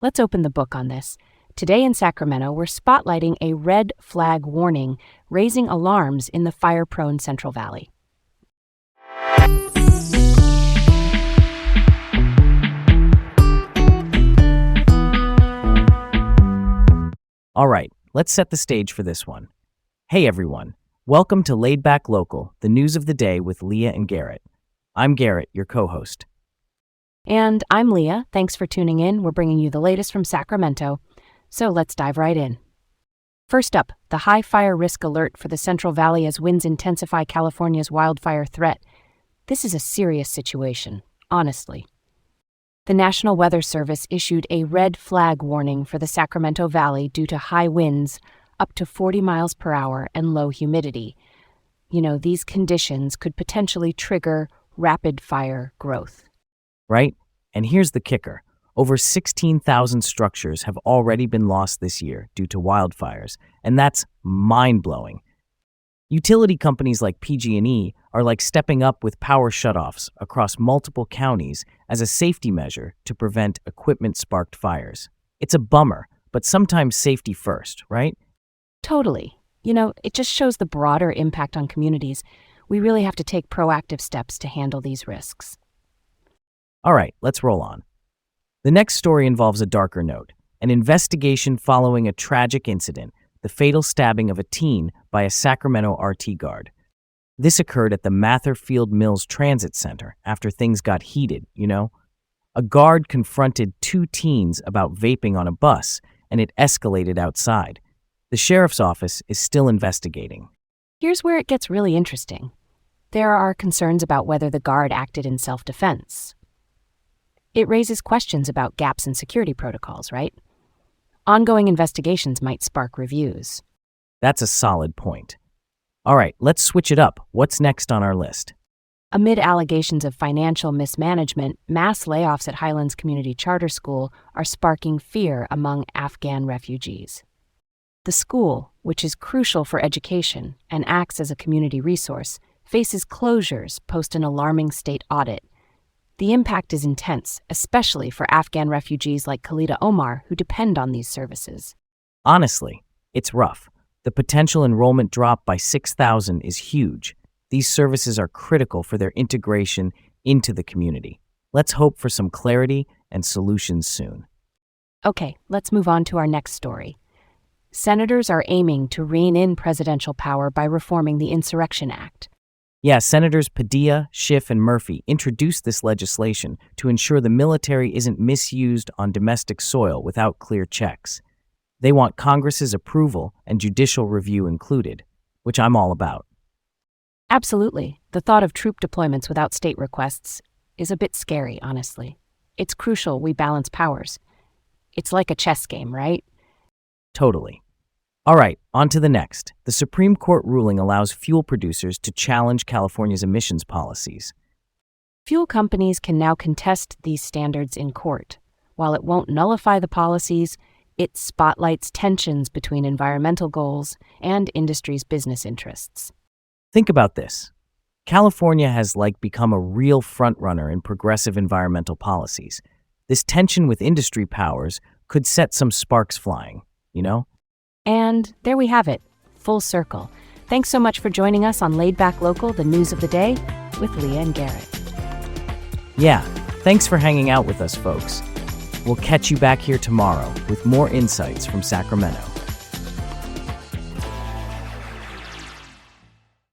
Let's open the book on this. Today in Sacramento, we're spotlighting a red flag warning, raising alarms in the fire-prone Central Valley. All right, let's set the stage for this one. Hey everyone, welcome to Laid Back Local, the news of the day with Leah and Garrett. I'm Garrett, your co-host. And I'm Leah. Thanks for tuning in. We're bringing you the latest from Sacramento. So let's dive right in. First up, the high fire risk alert for the Central Valley as winds intensify California's wildfire threat. This is a serious situation, honestly. The National Weather Service issued a red flag warning for the Sacramento Valley due to high winds, up to 40 miles per hour, and low humidity. These conditions could potentially trigger rapid fire growth. Right? And here's the kicker. Over 16,000 structures have already been lost this year due to wildfires, and that's mind-blowing. Utility companies like PG&E are stepping up with power shutoffs across multiple counties as a safety measure to prevent equipment-sparked fires. It's a bummer, but sometimes safety first, right? Totally. It just shows the broader impact on communities. We really have to take proactive steps to handle these risks. All right, let's roll on. The next story involves a darker note, an investigation following a tragic incident, the fatal stabbing of a teen by a Sacramento RT guard. This occurred at the Mather Field Mills Transit Center after things got heated, A guard confronted two teens about vaping on a bus, and it escalated outside. The sheriff's office is still investigating. Here's where it gets really interesting. There are concerns about whether the guard acted in self-defense. It raises questions about gaps in security protocols, right? Ongoing investigations might spark reviews. That's a solid point. All right, let's switch it up. What's next on our list? Amid allegations of financial mismanagement, mass layoffs at Highlands Community Charter School are sparking fear among Afghan refugees. The school, which is crucial for education and acts as a community resource, faces closures post an alarming state audit. The impact is intense, especially for Afghan refugees like Khalida Omar, who depend on these services. Honestly, it's rough. The potential enrollment drop by 6,000 is huge. These services are critical for their integration into the community. Let's hope for some clarity and solutions soon. Okay, let's move on to our next story. Senators are aiming to rein in presidential power by reforming the Insurrection Act. Yeah, Senators Padilla, Schiff, and Murphy introduced this legislation to ensure the military isn't misused on domestic soil without clear checks. They want Congress's approval and judicial review included, which I'm all about. Absolutely. The thought of troop deployments without state requests is a bit scary, honestly. It's crucial we balance powers. It's like a chess game, right? Totally. All right, on to the next. The Supreme Court ruling allows fuel producers to challenge California's emissions policies. Fuel companies can now contest these standards in court. While it won't nullify the policies, it spotlights tensions between environmental goals and industry's business interests. Think about this. California has become a real frontrunner in progressive environmental policies. This tension with industry powers could set some sparks flying, And there we have it, full circle. Thanks so much for joining us on Laid Back Local, the news of the day, with Leah and Garrett. Yeah, thanks for hanging out with us, folks. We'll catch you back here tomorrow with more insights from Sacramento.